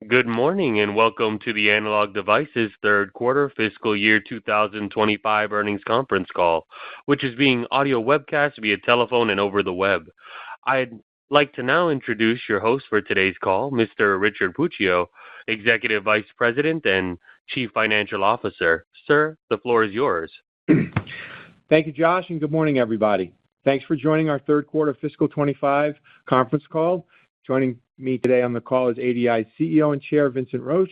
Good morning and welcome to the Analog Devices third quarter fiscal year 2025 earnings conference call, which is being audio webcast via telephone and over the web. I'd like to now introduce your host for today's call, Mr. Richard Puccio, Executive Vice President and Chief Financial Officer. Sir, the floor is yours. Thank you, Josh, and good morning, everybody. Thanks for joining our third quarter fiscal 25 conference call. Joining me today on the call is ADI's CEO and Chair, Vincent Roche.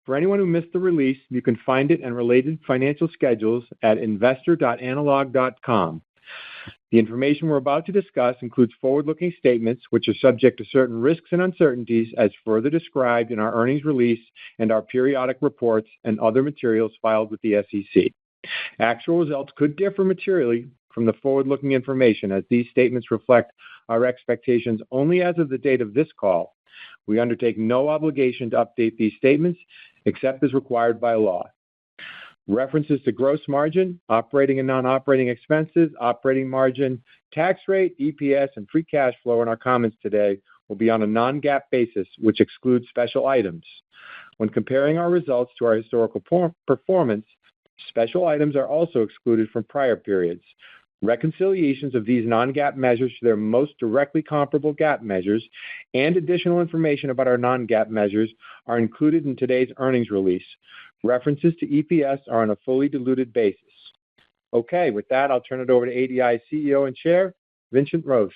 For anyone who missed the release, you can find it and related financial schedules at investor.analog.com. The information we're about to discuss includes forward-looking statements which are subject to certain risks and uncertainties as further described in our earnings release and our periodic reports and other materials filed with the SEC. Actual results could differ materially from the forward-looking information as these statements reflect our expectations only as of the date of this call. We undertake no obligation to update these statements except as required by law. References to gross margin, operating and non-operating expenses, operating margin, tax rate, EPS, and free cash flow in our comments today will be on a non-GAAP basis, which excludes special items. When comparing our results to our historical performance, special items are also excluded from prior periods. Reconciliations of these non-GAAP measures to their most directly comparable GAAP measures and additional information about our non-GAAP measures are included in today's earnings release. References to EPS are on a fully diluted basis. Okay, with that, I'll turn it over to ADI's CEO and Chair, Vincent Roche.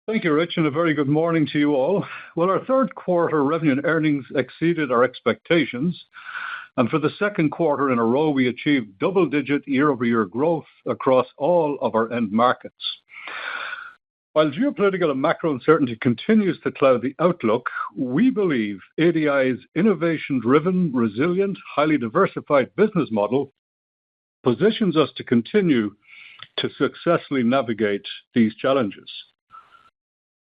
Thank you, Rich, and a very good morning to you all. Well, our third quarter revenue and earnings exceeded our expectations. And for the second quarter in a row, we achieved double-digit year-over-year growth across all of our end markets. While geopolitical and macro uncertainty continues to cloud the outlook, we believe ADI's innovation-driven, resilient, highly diversified business model positions us to continue to successfully navigate these challenges.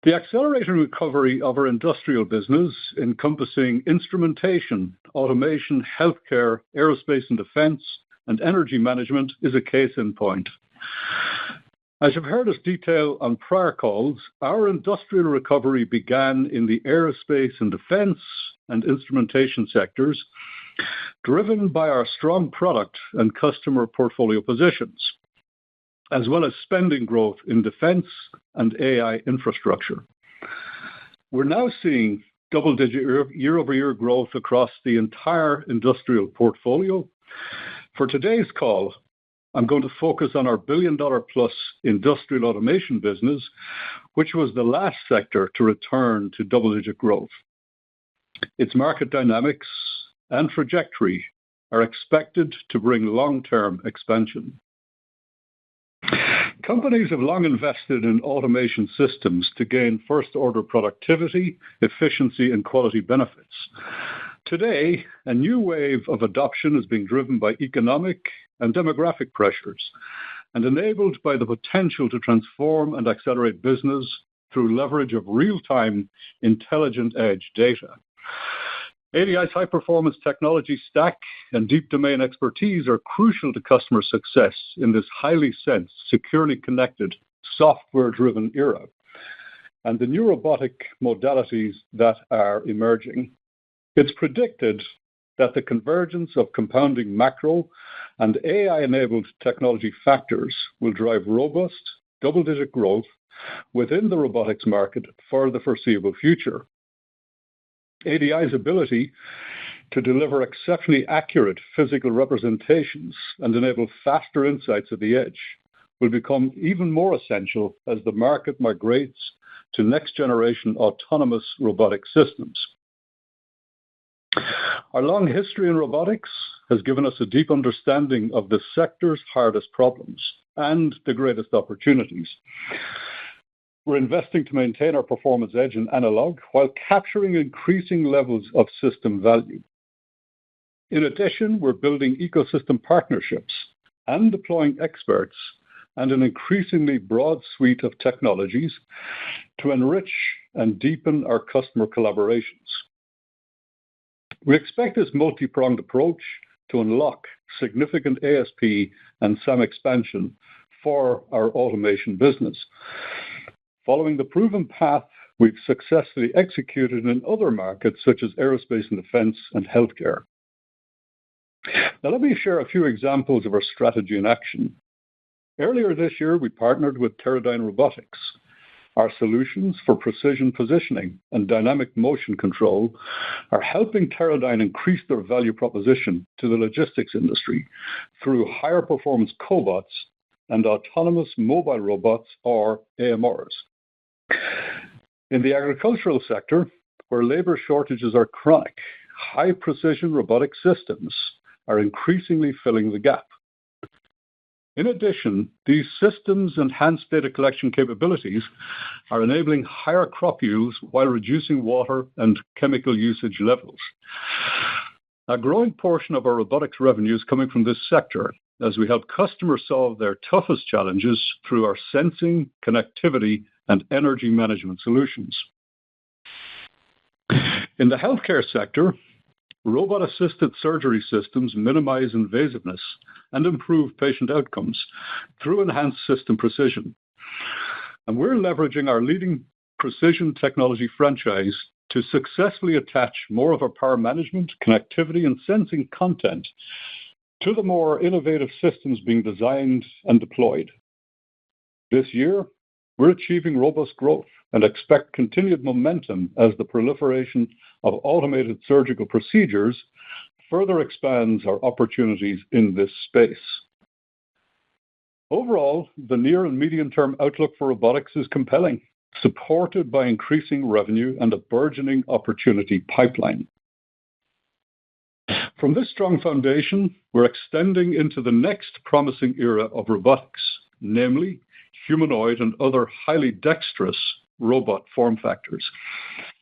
The accelerating recovery of our industrial business, encompassing instrumentation, automation, healthcare, aerospace and defense, and energy management, is a case in point. As you've heard us detail on prior calls, our industrial recovery began in the aerospace and defense and instrumentation sectors, driven by our strong product and customer portfolio positions, as well as spending growth in defense and AI infrastructure. We're now seeing double-digit year-over-year growth across the entire industrial portfolio. For today's call, I'm going to focus on our billion-dollar-plus industrial automation business, which was the last sector to return to double-digit growth. Its market dynamics and trajectory are expected to bring long-term expansion. Companies have long invested in automation systems to gain first-order productivity, efficiency, and quality benefits. Today, a new wave of adoption is being driven by economic and demographic pressures and enabled by the potential to transform and accelerate business through leverage of real-time intelligent edge data. ADI's high-performance technology stack and deep domain expertise are crucial to customer success in this highly sensed, securely connected, software-driven era, and the new robotic modalities that are emerging. It's predicted that the convergence of compounding macro and AI-enabled technology factors will drive robust, double-digit growth within the robotics market for the foreseeable future. ADI's ability to deliver exceptionally accurate physical representations and enable faster insights at the edge will become even more essential as the market migrates to next-generation autonomous robotic systems. Our long history in robotics has given us a deep understanding of the sector's hardest problems and the greatest opportunities. We're investing to maintain our performance edge in analog while capturing increasing levels of system value. In addition, we're building ecosystem partnerships and deploying experts and an increasingly broad suite of technologies to enrich and deepen our customer collaborations. We expect this multi-pronged approach to unlock significant ASP and SAM expansion for our automation business. Following the proven path we've successfully executed in other markets such as aerospace and defense and healthcare. Now, let me share a few examples of our strategy in action. Earlier this year, we partnered with Teradyne Robotics. Our solutions for precision positioning and dynamic motion control are helping Teradyne increase their value proposition to the logistics industry through higher performance cobots and autonomous mobile robots, or AMRs. In the agricultural sector, where labor shortages are chronic, high precision robotic systems are increasingly filling the gap. In addition, these systems' enhanced data collection capabilities are enabling higher crop yields while reducing water and chemical usage levels. A growing portion of our robotics revenue is coming from this sector as we help customers solve their toughest challenges through our sensing, connectivity, and energy management solutions. In the healthcare sector, robot-assisted surgery systems minimize invasiveness and improve patient outcomes through enhanced system precision. And we're leveraging our leading precision technology franchise to successfully attach more of our power management, connectivity, and sensing content to the more innovative systems being designed and deployed. This year, we're achieving robust growth and expect continued momentum as the proliferation of automated surgical procedures further expands our opportunities in this space. Overall, the near and medium-term outlook for robotics is compelling, supported by increasing revenue and a burgeoning opportunity pipeline. From this strong foundation, we're extending into the next promising era of robotics, namely humanoid and other highly dexterous robot form factors,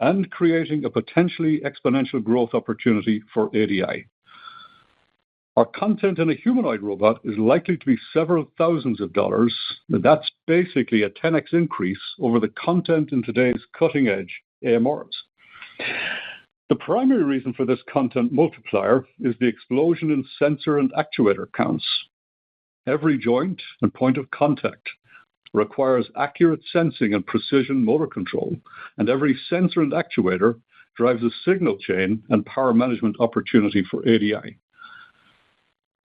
and creating a potentially exponential growth opportunity for ADI. Our content in a humanoid robot is likely to be several thousands of dollars. That's basically a 10x increase over the content in today's cutting-edge AMRs. The primary reason for this content multiplier is the explosion in sensor and actuator counts. Every joint and point of contact requires accurate sensing and precision motor control, and every sensor and actuator drives a signal chain and power management opportunity for ADI.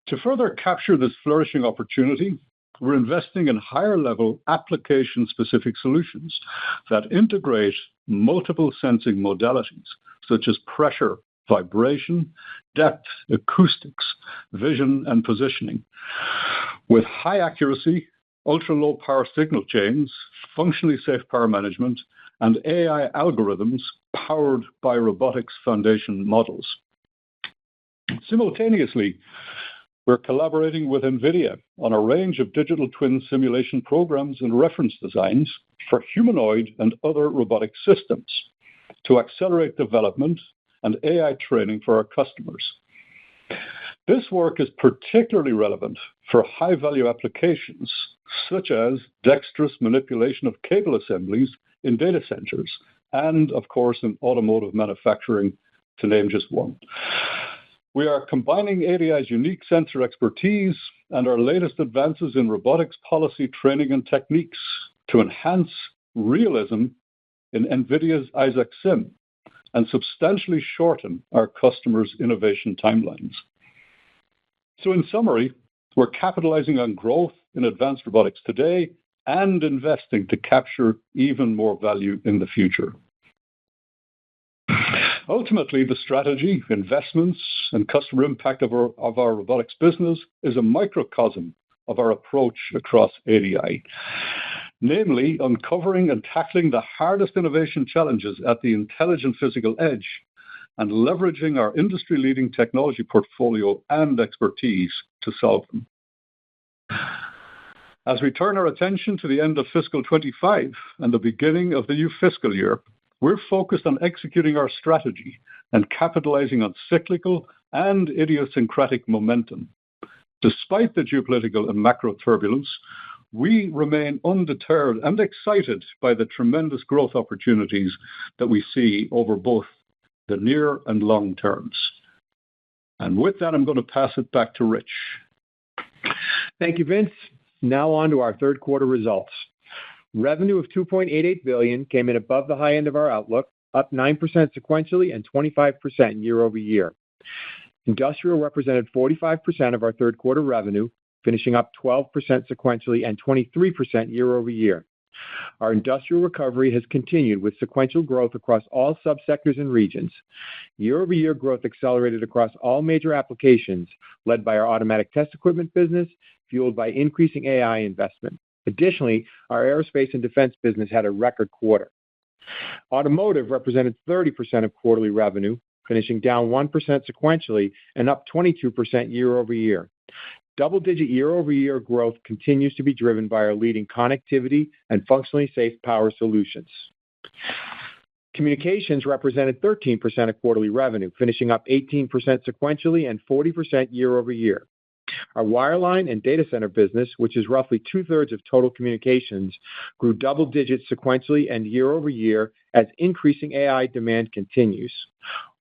To further capture this flourishing opportunity, we're investing in higher-level application-specific solutions that integrate multiple sensing modalities, such as pressure, vibration, depth, acoustics, vision, and positioning, with high accuracy, ultra-low power signal chains, functionally safe power management, and AI algorithms powered by robotics foundation models. Simultaneously, we're collaborating with NVIDIA on a range of digital twin simulation programs and reference designs for humanoid and other robotic systems to accelerate development and AI training for our customers. This work is particularly relevant for high-value applications, such as dexterous manipulation of cable assemblies in data centers, and, of course, in automotive manufacturing, to name just one. We are combining ADI's unique sensor expertise and our latest advances in robotics policy training and techniques to enhance realism in NVIDIA's Isaac Sim and substantially shorten our customers' innovation timelines. So in summary, we're capitalizing on growth in advanced robotics today and investing to capture even more value in the future. Ultimately, the strategy, investments, and customer impact of our robotics business is a microcosm of our approach across ADI, namely uncovering and tackling the hardest innovation challenges at the intelligent physical edge and leveraging our industry-leading technology portfolio and expertise to solve them. As we turn our attention to the end of fiscal 25 and the beginning of the new fiscal year, we're focused on executing our strategy and capitalizing on cyclical and idiosyncratic momentum. Despite the geopolitical and macro turbulence, we remain undeterred and excited by the tremendous growth opportunities that we see over both the near and long terms. And with that, I'm going to pass it back to Rich. Thank you, Vince. Now on to our third quarter results. Revenue of $2.88 billion came in above the high end of our outlook, up 9% sequentially and 25% year-over-year. Industrial represented 45% of our third quarter revenue, finishing up 12% sequentially and 23% year-over-year. Our industrial recovery has continued with sequential growth across all subsectors and regions. Year-over-year growth accelerated across all major applications, led by our automatic test equipment business, fueled by increasing AI investment. Additionally, our aerospace and defense business had a record quarter. Automotive represented 30% of quarterly revenue, finishing down 1% sequentially and up 22% year-over-year. Double-digit year-over-year growth continues to be driven by our leading connectivity and functionally safe power solutions. Communications represented 13% of quarterly revenue, finishing up 18% sequentially and 40% year-over-year. Our wireline and data center business, which is roughly two-thirds of total communications, grew double digits sequentially and year-over-year as increasing AI demand continues.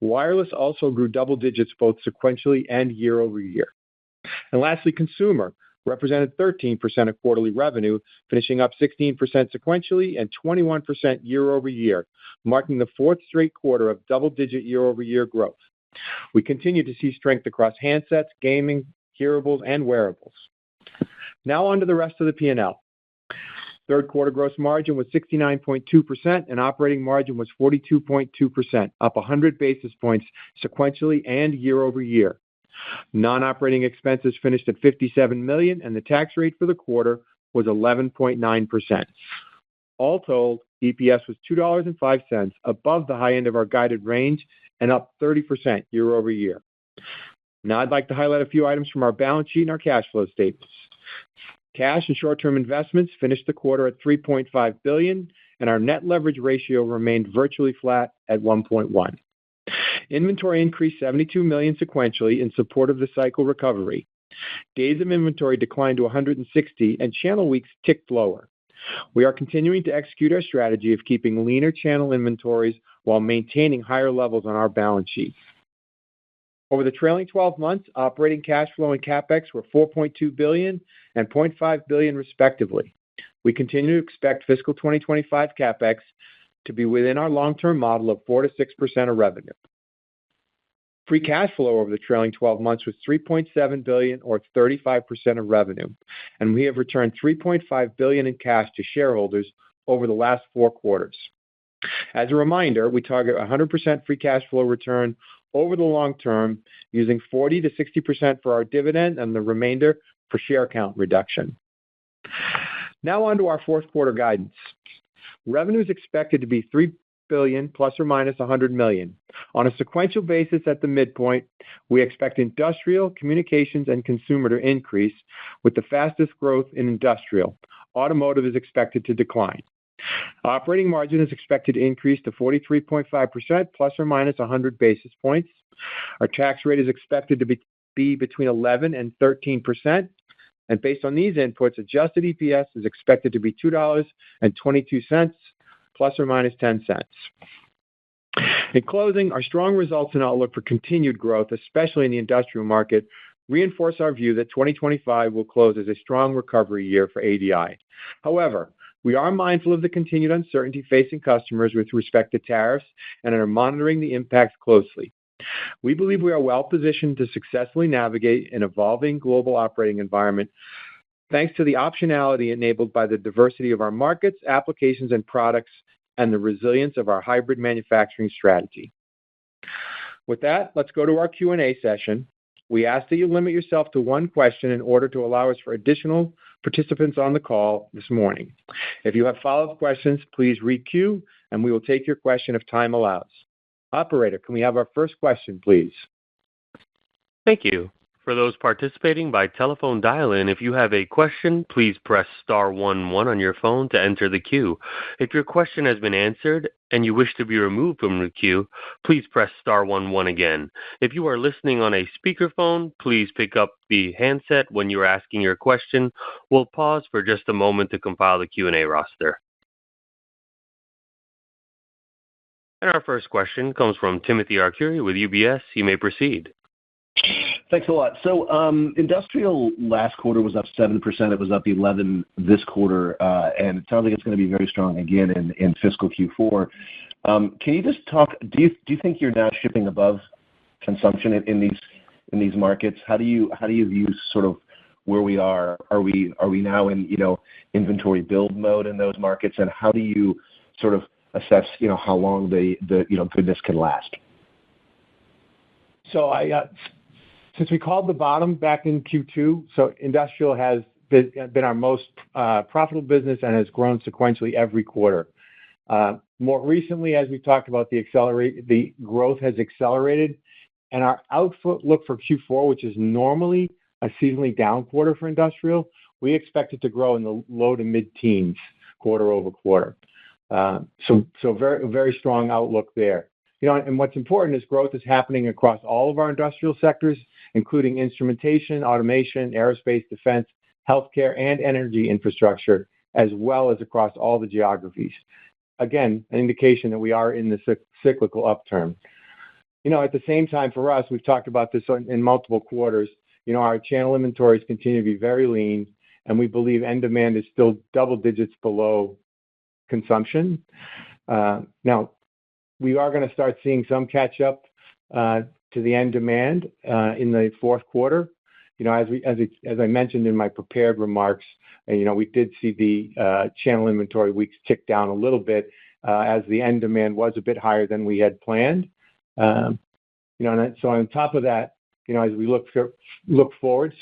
Wireless also grew double digits both sequentially and year-over-year. And lastly, consumer represented 13% of quarterly revenue, finishing up 16% sequentially and 21% year-over-year, marking the fourth straight quarter of double-digit year-over-year growth. We continue to see strength across handsets, gaming, hearables, and wearables. Now on to the rest of the P&L. Third quarter gross margin was 69.2% and operating margin was 42.2%, up 100 basis points sequentially and year-over-year. Non-operating expenses finished at $57 million, and the tax rate for the quarter was 11.9%. All told, EPS was $2.05, above the high end of our guided range and up 30% year-over-year. Now I'd like to highlight a few items from our balance sheet and our cash flow statements. Cash and short-term investments finished the quarter at $3.5 billion, and our net leverage ratio remained virtually flat at 1.1. Inventory increased $72 million sequentially in support of the cycle recovery. Days of inventory declined to 160, and channel weeks ticked lower. We are continuing to execute our strategy of keeping leaner channel inventories while maintaining higher levels on our balance sheet. Over the trailing 12 months, operating cash flow and CapEx were $4.2 billion and $0.5 billion respectively. We continue to expect fiscal 2025 CapEx to be within our long-term model of 4 to 6% of revenue. Free cash flow over the trailing 12 months was $3.7 billion, or 35% of revenue, and we have returned $3.5 billion in cash to shareholders over the last 4 quarters. As a reminder, we target 100% free cash flow return over the long term, using 40 to 60% for our dividend and the remainder for share count reduction. Now on to our fourth quarter guidance. Revenue is expected to be $3 billion plus or minus $100 million. On a sequential basis at the midpoint, we expect industrial, communications, and consumer to increase, with the fastest growth in industrial. Automotive is expected to decline. Operating margin is expected to increase to 43.5% plus or minus 100 basis points. Our tax rate is expected to be between 11 and 13%. And based on these inputs, adjusted EPS is expected to be $2.22 plus or minus 10 cents. In closing, our strong results and outlook for continued growth, especially in the industrial market, reinforce our view that 2025 will close as a strong recovery year for ADI. However, we are mindful of the continued uncertainty facing customers with respect to tariffs and are monitoring the impacts closely. We believe we are well positioned to successfully navigate an evolving global operating environment, thanks to the optionality enabled by the diversity of our markets, applications, and products, and the resilience of our hybrid manufacturing strategy. With that, let's go to our Q&A session. We ask that you limit yourself to one question in order to allow us for additional participants on the call this morning. If you have follow-up questions, please re-queue, and we will take your question if time allows. Operator, can we have our first question, please? Thank you. For those participating by telephone dial-in, if you have a question, please press star 11 on your phone to enter the queue. If your question has been answered and you wish to be removed from the queue, please press star 11 again. If you are listening on a speakerphone, please pick up the handset when you are asking your question. We'll pause for just a moment to compile the Q&A roster. And our first question comes from Timothy Arcuri with UBS. You may proceed. Thanks a lot. So industrial last quarter was up 7%. It was up 11% this quarter, and it sounds like it's going to be very strong again in fiscal Q4. Can you just talk? Do you think you're now shipping above consumption in these markets? How do you view sort of where we are? Are we now in inventory build mode in those markets? And how do you sort of assess how long the goodness can last? So since we called the bottom back in Q2, so industrial has been our most profitable business and has grown sequentially every quarter. More recently, as we talked about, the growth has accelerated, and our outlook for Q4, which is normally a seasonally down quarter for industrial, we expect it to grow in the low to mid-teens quarter over quarter. So very, very strong outlook there. And what's important is growth is happening across all of our industrial sectors, including instrumentation, automation, aerospace, defense, healthcare, and energy infrastructure, as well as across all the geographies. Again, an indication that we are in the cyclical upturn. At the same time, for us, we've talked about this in multiple quarters. Our channel inventories continue to be very lean, and we believe end demand is still double digits below consumption. Now, we are going to start seeing some catch up to the end demand in the fourth quarter. As I mentioned in my prepared remarks, we did see the channel inventory weeks tick down a little bit as the end demand was a bit higher than we had planned. And so on top of that, as we look forward,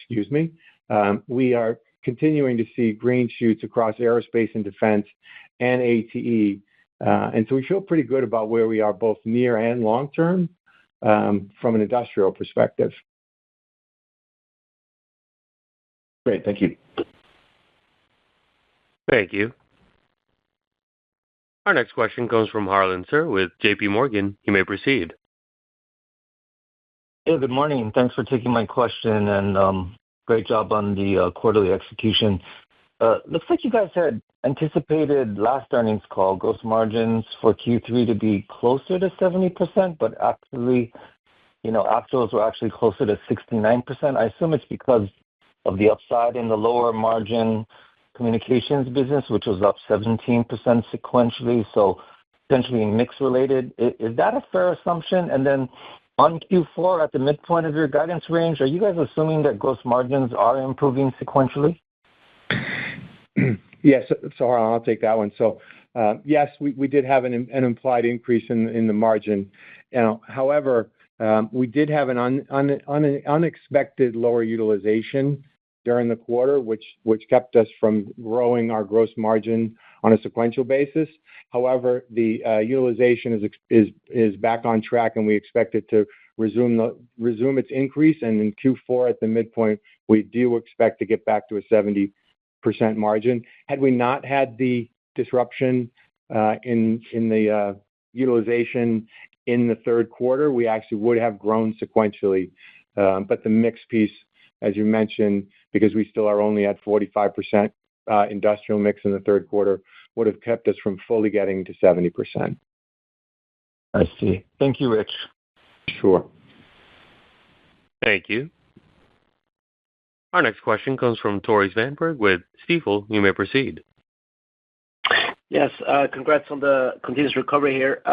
we are continuing to see green shoots across aerospace and defense and ATE. And so we feel pretty good about where we are both near and long term from an industrial perspective. Great. Thank you. Thank you. Our next question comes from Harlan Sur with J.P. Morgan. You may proceed. Hey, good morning. Thanks for taking my question, and great job on the quarterly execution. Looks like you guys had anticipated last earnings call gross margins for Q3 to be closer to 70%, but actually, actuals were actually closer to 69%. I assume it's because of the upside in the lower margin communications business, which was up 17% sequentially, so potentially mix related. Is that a fair assumption? And then on Q4, at the midpoint of your guidance range, are you guys assuming that gross margins are improving sequentially? Yes. So Harlan, I'll take that one. So yes, we did have an implied increase in the margin. However, we did have an unexpected lower utilization during the quarter, which kept us from growing our gross margin on a sequential basis. However, the utilization is back on track, and we expect it to resume its increase. And in Q4 at the midpoint, we do expect to get back to a 70% margin. Had we not had the disruption in the utilization in the third quarter, we actually would have grown sequentially. But the mix piece, as you mentioned, because we still are only at 45% industrial mix in the third quarter, would have kept us from fully getting to 70%. I see. Thank you, Rich. Sure. Thank you. Our next question comes from Tore Svanberg with Stifel. You may proceed. Yes. Congrats on the continuous recovery here.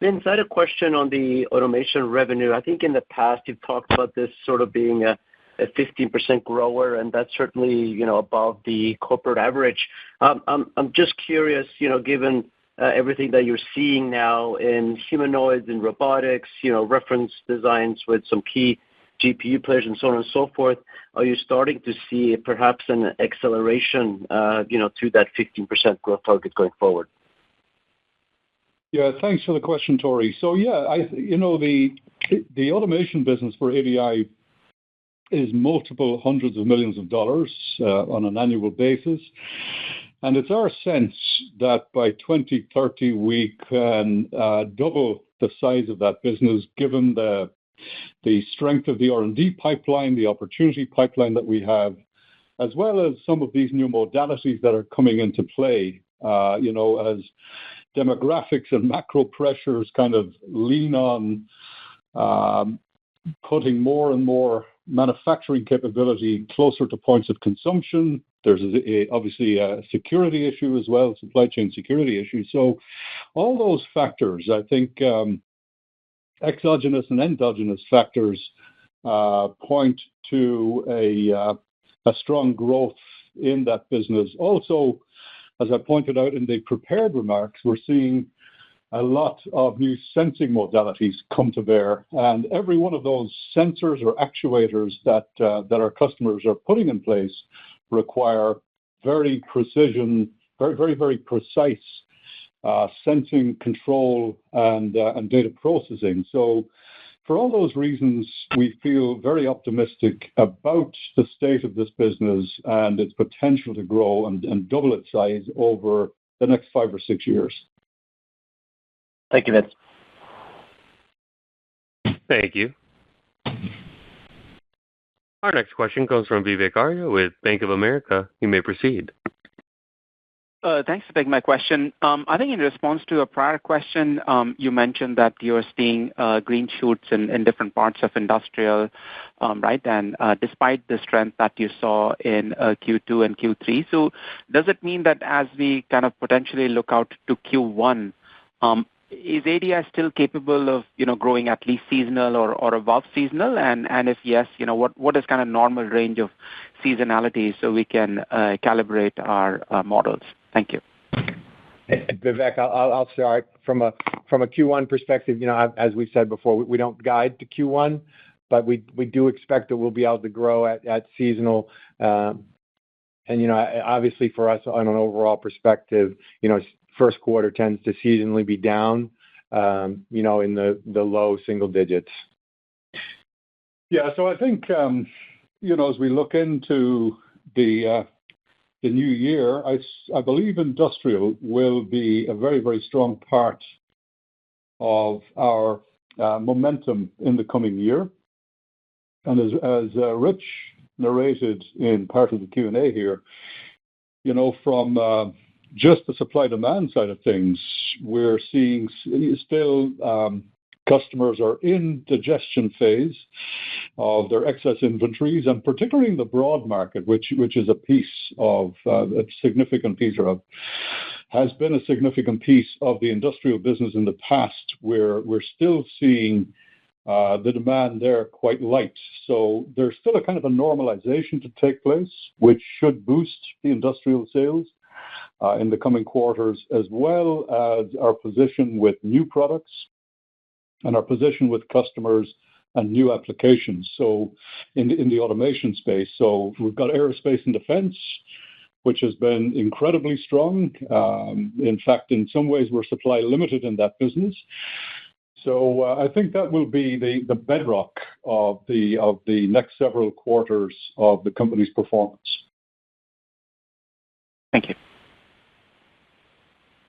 Vince, I had a question on the automation revenue. I think in the past you've talked about this sort of being a 15% grower, and that's certainly above the corporate average. I'm just curious, given everything that you're seeing now in humanoids and robotics, reference designs with some key GPU players and so on and so forth, are you starting to see perhaps an acceleration, to that 15% growth target going forward? Yeah, thanks for the question, Tore. So yeah, the automation business for ADI is multiple hundreds of millions of dollars on an annual basis. And it's our sense that by 2030, we can double the size of that business, given the strength of the R&D pipeline, the opportunity pipeline that we have, as well as some of these new modalities that are coming into play, as demographics and macro pressures kind of lean on putting more and more manufacturing capability closer to points of consumption. There's obviously a security issue as well, supply chain security issue. So all those factors, I think, exogenous and endogenous factors point to a strong growth in that business. Also, as I pointed out in the prepared remarks, we're seeing a lot of new sensing modalities come to bear, and every one of those sensors or actuators that our customers are putting in place require very precision, very precise sensing, control, and data processing. So for all those reasons, we feel very optimistic about the state of this business and its potential to grow and double its size over the next 5 or 6 years. Thank you, Vince. Thank you. Our next question comes from Vivek Arya with Bank of America. You may proceed. Thanks for taking my question. I think in response to a prior question, you mentioned that you're seeing green shoots in different parts of industrial, right? And despite the strength that you saw in Q2 and Q3. So does it mean that as we kind of potentially look out to Q1, is ADI still capable of, growing at least seasonal or above seasonal? And if yes, what is kind of normal range of seasonality so we can calibrate our models? Thank you. Vivek, I'll start from a Q1 perspective. As we said before, we don't guide to Q1, but we do expect that we'll be able to grow at seasonal. And obviously for us on an overall perspective, first quarter tends to seasonally be down, in the low single digits. Yeah, so I think as we look into the new year, I believe industrial will be a very, very strong part of our momentum in the coming year. And as Rich narrated in part of the Q&A here, from just the supply-demand side of things, we're seeing still customers are in digestion phase of their excess inventories, and particularly in the broad market, which is a significant piece of, has been a significant piece of the industrial business in the past, where we're still seeing the demand there quite light. So there's still a kind of a normalization to take place, which should boost the industrial sales in the coming quarters, as well as our position with new products and our position with customers and new applications. So in the automation space, so we've got aerospace and defense, which has been incredibly strong. In fact, in some ways, we're supply limited in that business. So I think that will be the bedrock of the next several quarters of the company's performance. Thank you.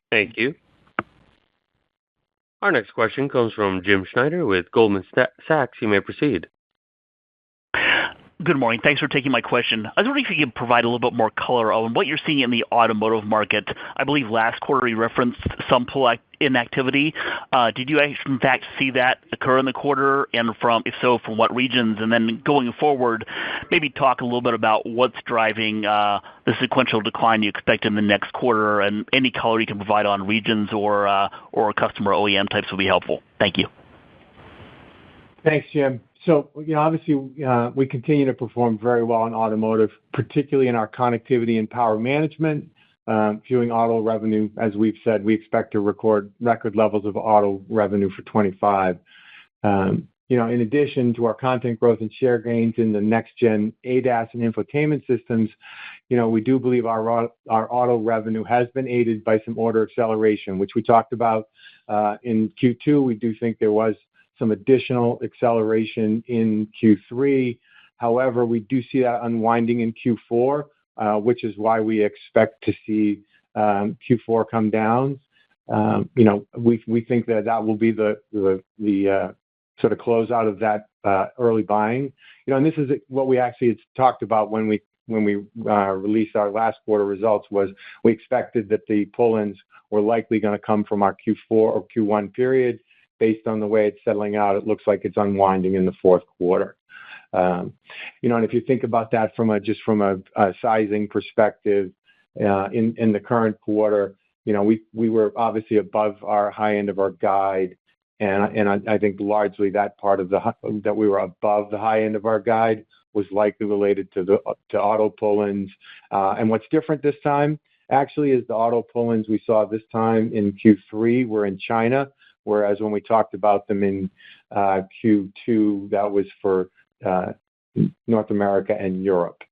Thank you. Our next question comes from Jim Schneider with Goldman Sachs. You may proceed. Good morning. Thanks for taking my question. I was wondering if you could provide a little bit more color on what you're seeing in the automotive market. I believe last quarter you referenced some pull inactivity. Did you actually, in fact, see that occur in the quarter? And if so, from what regions? And then going forward, maybe talk a little bit about what's driving the sequential decline you expect in the next quarter, and any color you can provide on regions or customer OEM types would be helpful. Thank you. Thanks, Jim. So, obviously, we continue to perform very well in automotive, particularly in our connectivity and power management, fueling auto revenue. As we've said, we expect to record record levels of auto revenue for 25. In addition to our content growth and share gains in the next-gen ADAS and infotainment systems, we do believe our auto revenue has been aided by some order acceleration, which we talked about in Q2. We do think there was some additional acceleration in Q3. However, we do see that unwinding in Q4, which is why we expect to see Q4 come down. We think that will be the sort of close out of that early buying. And this is what we actually had talked about when we released our last quarter results, was we expected that the pull-ins were likely going to come from our Q4 or Q1 period. Based on the way it's settling out, it looks like it's unwinding in the fourth quarter. And if you think about that from a sizing perspective, in the current quarter, we were obviously above our high end of our guide, and I think largely that part of that we were above the high end of our guide was likely related to auto pull-ins. And what's different this time actually is the auto pull-ins we saw this time in Q3 were in China, whereas when we talked about them in Q2, that was for North America and Europe.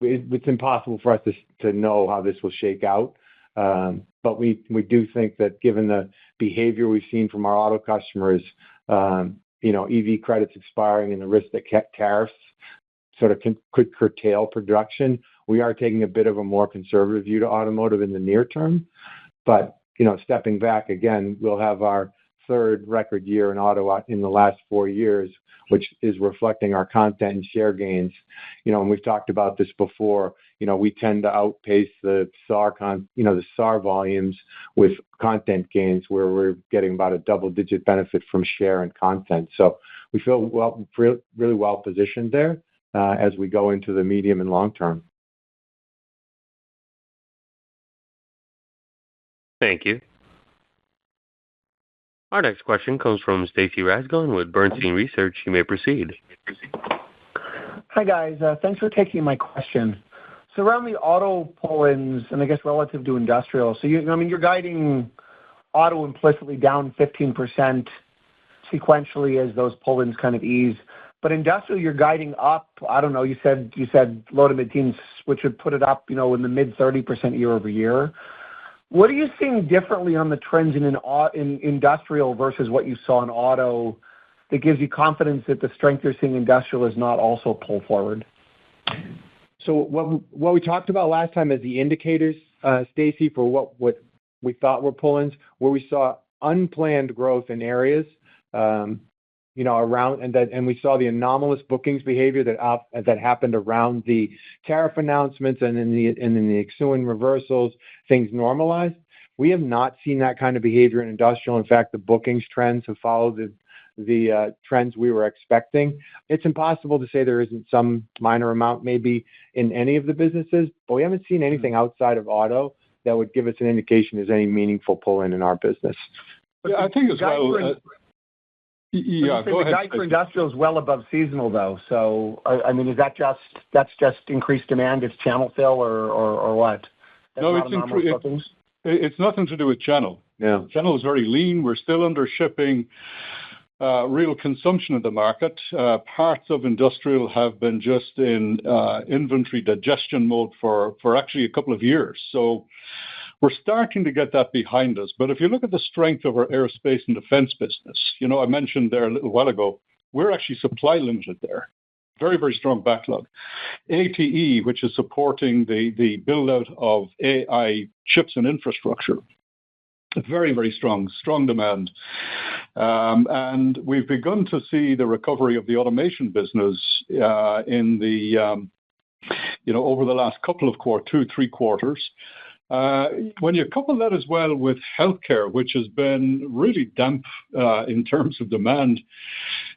It's impossible for us to know how this will shake out, but we do think that given the behavior we've seen from our auto customers, EV credits expiring and the risk that tariffs sort of could curtail production, we are taking a bit of a more conservative view to automotive in the near term. But stepping back again, we'll have our third record year in auto in the last 4 years, which is reflecting our content and share gains. And we've talked about this before. We tend to outpace the SAR volumes with content gains, where we're getting about a double-digit benefit from share and content. So we feel really well positioned there as we go into the medium and long term. Thank you. Our next question comes from Stacy Rasgon with Bernstein Research. You may proceed. Hi, guys. Thanks for taking my question. So around the auto pull-ins, and I guess relative to industrial, so you're guiding auto implicitly down 15% sequentially as those pull-ins kind of ease. But industrial, you're guiding up, I don't know, you said low to mid-teens, which would put it up, in the mid-30% year over year. What are you seeing differently on the trends in industrial versus what you saw in auto that gives you confidence that the strength you're seeing in industrial is not also pull forward? So what we talked about last time as the indicators, Stacy, for what we thought were pull-ins, where we saw unplanned growth in areas, around, and we saw the anomalous bookings behavior that happened around the tariff announcements and in the ensuing reversals, things normalized. We have not seen that kind of behavior in industrial. In fact, the bookings trends have followed the trends we were expecting. It's impossible to say there isn't some minor amount maybe in any of the businesses, but we haven't seen anything outside of auto that would give us an indication there's any meaningful pull-in in our business. Yeah, I think as well. Yeah, go ahead. The guide for industrial is well above seasonal, though. So, is that's just increased demand, it's channel fill, or what? No, it's nothing to do with channel. Yeah. Channel is very lean. We're still under shipping real consumption in the market. Parts of industrial have been just in inventory digestion mode for actually a couple of years. So we're starting to get that behind us. But if you look at the strength of our aerospace and defense business, I mentioned there a little while ago, we're actually supply limited there. Very, very strong backlog. ATE, which is supporting the build-out of AI chips and infrastructure, very, very strong demand. And we've begun to see the recovery of the automation business in the, over the last couple of 2-3 quarters. When you couple that as well with healthcare, which has been really damp in terms of demand,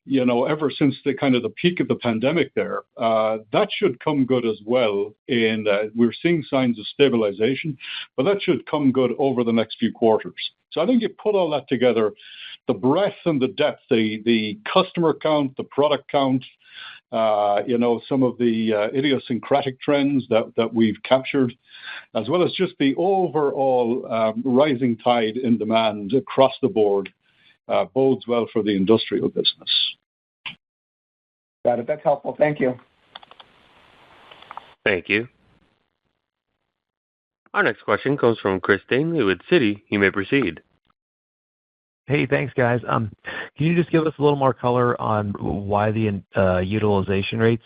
ever since the peak of the pandemic there, that should come good as well. And we're seeing signs of stabilization, but that should come good over the next few quarters. So I think you put all that together, the breadth and the depth, the customer count, the product count, some of the idiosyncratic trends that we've captured, as well as just the overall rising tide in demand across the board, bodes well for the industrial business. Got it. That's helpful. Thank you. Thank you. Our next question comes from Chris Danely with Citi. You may proceed. Hey, thanks, guys. Can you just give us a little more color on why the utilization rates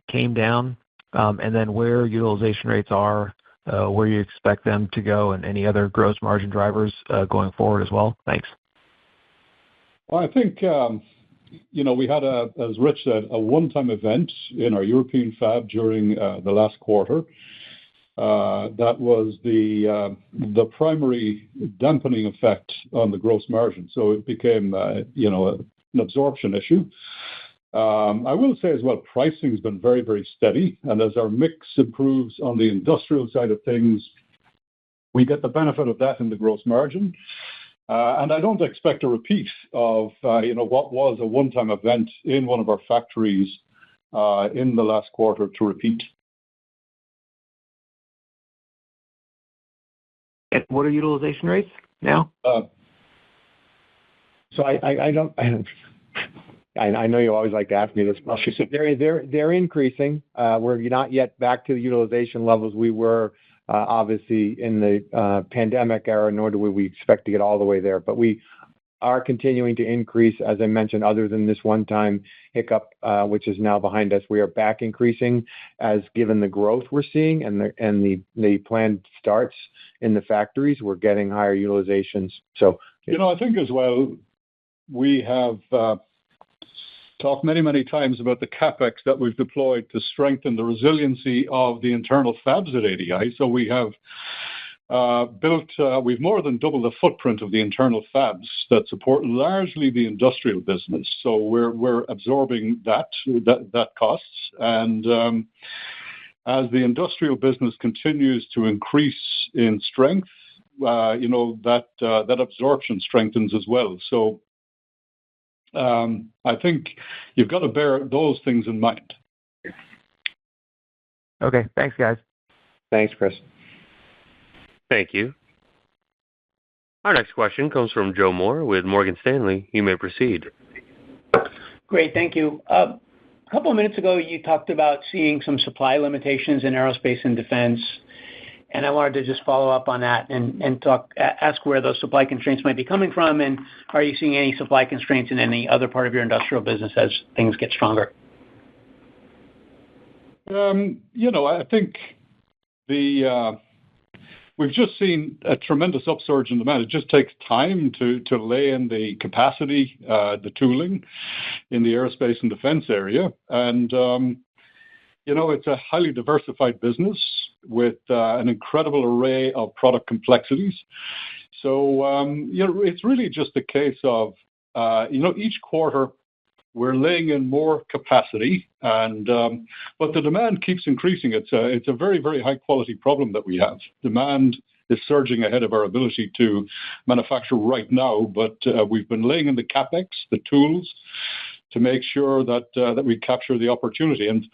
came down, and then where utilization rates are, where you expect them to go, and any other gross margin drivers going forward as well? Thanks. Well, I think, we had, as Rich said, a one-time event in our European fab during the last quarter. That was the primary dampening effect on the gross margin. So it became, an absorption issue. I will say as well, pricing has been very, very steady. And as our mix improves on the industrial side of things, we get the benefit of that in the gross margin. And I don't expect a repeat of, what was a one-time event in one of our factories in the last quarter to repeat. And what are utilization rates now? So I know you always like to ask me this. They're increasing. We're not yet back to the utilization levels we were obviously in the pandemic era, nor do we expect to get all the way there. But we are continuing to increase, as I mentioned, other than this one-time hiccup, which is now behind us. We are back increasing as given the growth we're seeing and the planned starts in the factories, we're getting higher utilizations. So, I think as well, we have talked many, many times about the CapEx that we've deployed to strengthen the resiliency of the internal fabs at ADI. So we have we've more than doubled the footprint of the internal fabs that support largely the industrial business. So we're absorbing that costs. And as the industrial business continues to increase in strength, that absorption strengthens as well. So I think you've got to bear those things in mind. Okay. Thanks, guys. Thanks, Chris. Thank you. Our next question comes from Joe Moore with Morgan Stanley. You may proceed. Great. Thank you. A couple of minutes ago, you talked about seeing some supply limitations in aerospace and defense. And I wanted to just follow up on that and ask where those supply constraints might be coming from, and are you seeing any supply constraints in any other part of your industrial business as things get stronger? I think we've just seen a tremendous upsurge in demand. It just takes time to lay in the capacity, the tooling in the aerospace and defense area. And it's a highly diversified business with an incredible array of product complexities. So, it's really just a case of, each quarter we're laying in more capacity, but the demand keeps increasing. It's a very, very high quality problem that we have. Demand is surging ahead of our ability to manufacture right now, but we've been laying in the CapEx, the tools, to make sure that we capture the opportunity. And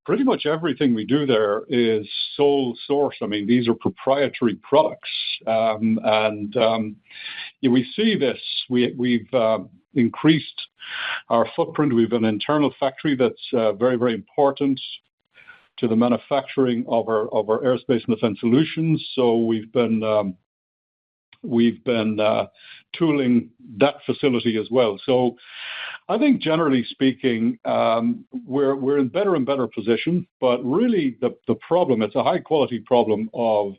pretty much everything we do there is sole source. I mean, these are proprietary products. We see this. We've increased our footprint. We have an internal factory that's very, very important to the manufacturing of our aerospace and defense solutions. So we've been tooling that facility as well. So I think generally speaking, we're in better and better position, but really the problem, it's a high quality problem of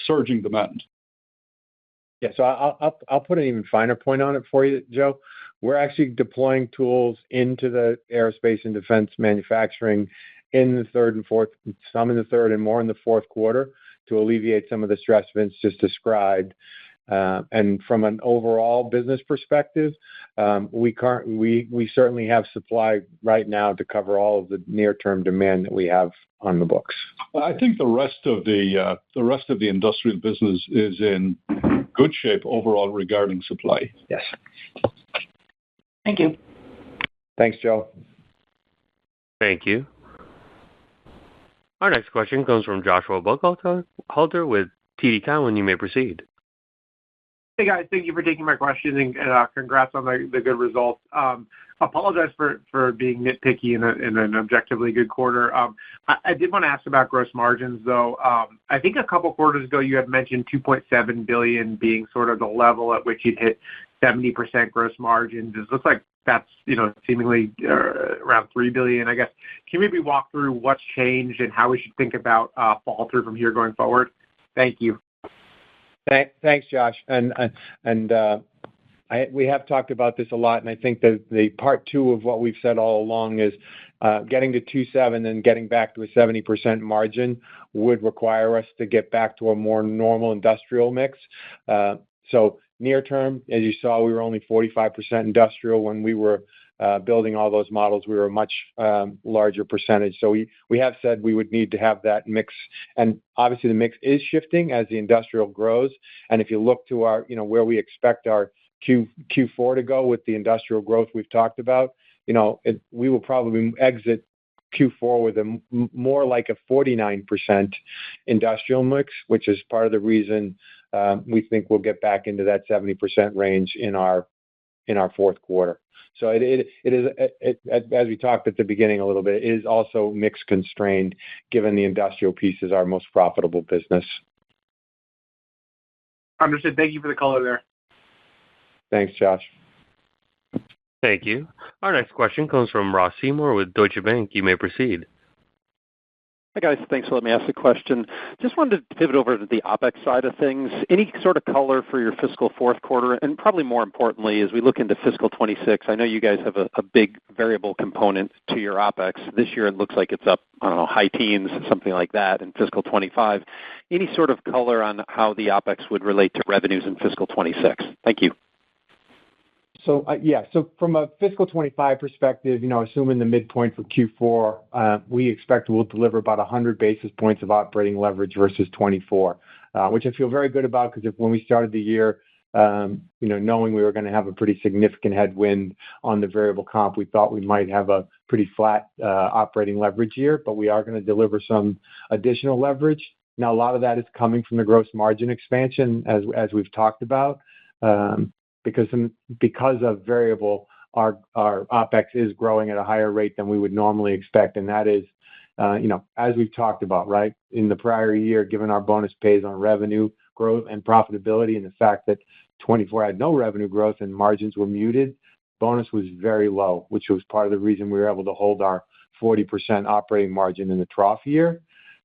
surging demand. Yeah, so I'll put an even finer point on it for you, Joe. We're actually deploying tools into the aerospace and defense manufacturing in the third and fourth, some in the third and more in the fourth quarter, to alleviate some of the stress Vince just described. And from an overall business perspective, we certainly have supply right now to cover all of the near-term demand that we have on the books. I think the rest of the industrial business is in good shape overall regarding supply. Yes. Thank you. Thanks, Joe. Thank you. Our next question comes from Joshua Buchalter with TD Cowen. You may proceed. Hey, guys. Thank you for taking my question, and congrats on the good results. Apologize for being nitpicky in an objectively good quarter. I did want to ask about gross margins, though. I think a couple quarters ago you had mentioned $2.7 billion being sort of the level at which you'd hit 70% gross margins. It looks like that's seemingly around $3 billion, I guess. Can you maybe walk through what's changed and how we should think about fall through from here going forward? Thank you. Thanks, Josh. We have talked about this a lot, and I think that the part two of what we've said all along is getting to 2.7 and getting back to a 70% margin would require us to get back to a more normal industrial mix. So near term, as you saw, we were only 45% industrial. When we were building all those models, we were a much larger percentage. So we have said we would need to have that mix. And obviously the mix is shifting as the industrial grows. And if you look to our, where we expect our Q4 to go with the industrial growth we've talked about, we will probably exit Q4 with a more like a 49% industrial mix, which is part of the reason we think we'll get back into that 70% range in our fourth quarter. So it is, as we talked at the beginning a little bit, it is also mix constrained, given the industrial piece is our most profitable business. Understood. Thank you for the color there. Thanks, Josh. Thank you. Our next question comes from Ross Seymour with Deutsche Bank. You may proceed. Hi, guys. Thanks for letting me ask the question. Just wanted to pivot over to the OpEx side of things. Any sort of color for your fiscal fourth quarter? And probably more importantly, as we look into fiscal 26, I know you guys have a big variable component to your OpEx. This year, it looks like it's up, I don't know, high teens, something like that in fiscal 25. Any sort of color on how the OpEx would relate to revenues in fiscal 26? Thank you. So, so from a fiscal 25 perspective, assuming the midpoint for Q4, we expect we'll deliver about 100 basis points of operating leverage versus 24, which I feel very good about, because when we started the year, knowing we were going to have a pretty significant headwind on the variable comp, we thought we might have a pretty flat operating leverage year, but we are going to deliver some additional leverage. Now, a lot of that is coming from the gross margin expansion, as we've talked about. Because of variable, our OpEx is growing at a higher rate than we would normally expect. And that is, as we've talked about, right, in the prior year, given our bonus pays on revenue growth and profitability, and the fact that 24 had no revenue growth and margins were muted, bonus was very low, which was part of the reason we were able to hold our 40% operating margin in the trough year.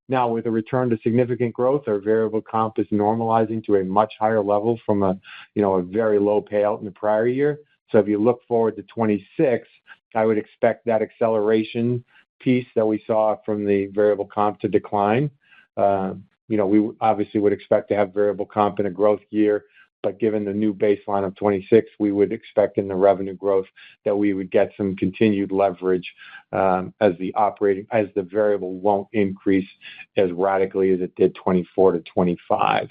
Now, with a return to significant growth, our variable comp is normalizing to a much higher level from a very low payout in the prior year. So if you look forward to 26, I would expect that acceleration piece that we saw from the variable comp to decline. We obviously would expect to have variable comp in a growth year, but given the new baseline of 26, we would expect in the revenue growth that we would get some continued leverage as the variable won't increase as radically as it did 24 to 25.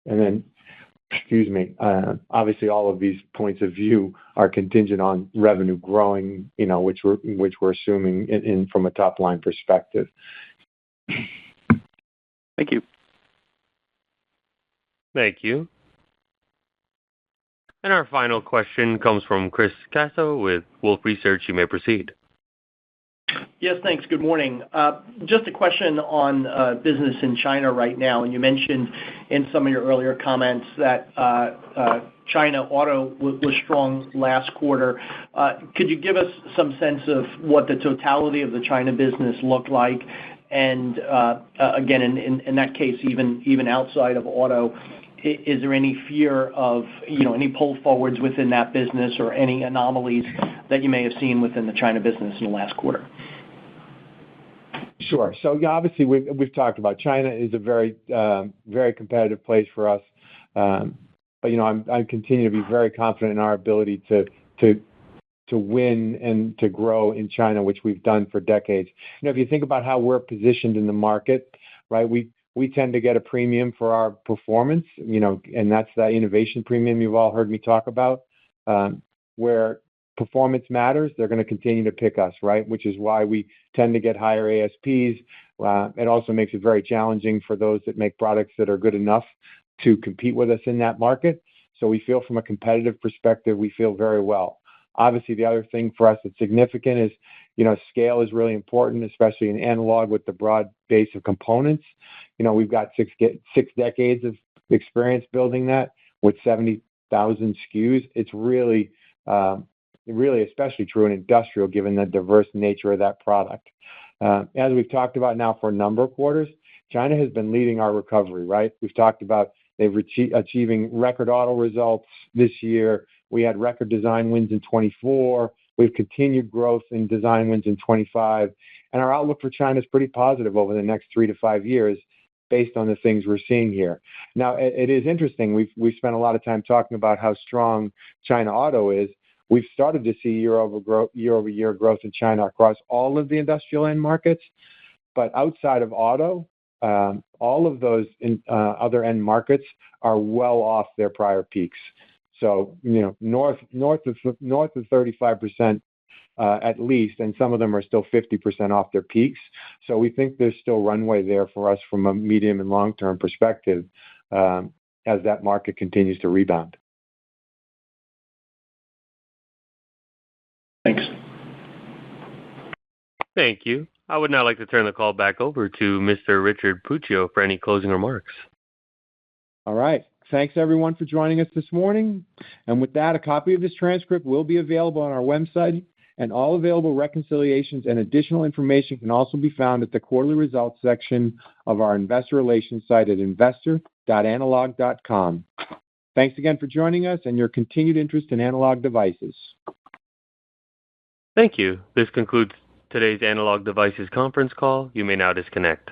And then, obviously all of these points of view are contingent on revenue growing, which we're assuming in from a top line perspective. Thank you. Thank you. And our final question comes from Chris Caso with Wolfe Research. You may proceed. Yes, thanks. Good morning. Just a question on business in China right now. And you mentioned in some of your earlier comments that China auto was strong last quarter. Could you give us some sense of what the totality of the China business looked like? And again, in that case, even outside of auto, is there any fear of any pull forwards within that business or any anomalies that you may have seen within the China business in the last quarter? Sure. So obviously we've talked about China is a very very competitive place for us, but I continue to be very confident in our ability to win and to grow in China, which we've done for decades. If you think about how we're positioned in the market, right, we tend to get a premium for our performance, and that's that innovation premium you've all heard me talk about. Where performance matters, they're going to continue to pick us, right? Which is why we tend to get higher ASPs. It also makes it very challenging for those that make products that are good enough to compete with us in that market. So we feel from a competitive perspective, we feel very well. Obviously, the other thing for us that's significant is, scale is really important, especially in analog with the broad base of components. We've got six decades of experience building that with 70,000 SKUs. It's really especially true in industrial, given the diverse nature of that product. As we've talked about now for a number of quarters, China has been leading our recovery, right? We've talked about they've achieving record auto results this year. We had record design wins in 24. We've continued growth in design wins in 25. And our outlook for China is pretty positive over the next 3 to 5 years. based on the things we're seeing here. Now, it is interesting. We've spent a lot of time talking about how strong China auto is. We've started to see year-over-year growth in China across all of the industrial end markets, but outside of auto, all of those other end markets are well off their prior peaks. So, north of 35%. At least, and some of them are still 50% off their peaks. So we think there's still runway there for us from a medium and long-term perspective as that market continues to rebound. Thanks. Thank you. I would now like to turn the call back over to Mr. Richard Puccio for any closing remarks. All right. Thanks, everyone, for joining us this morning. And with that, a copy of this transcript will be available on our website, and all available reconciliations and additional information can also be found at the quarterly results section of our investor relations site at investor.analog.com. Thanks again for joining us and your continued interest in Analog Devices. Thank you. This concludes today's Analog Devices conference call. You may now disconnect.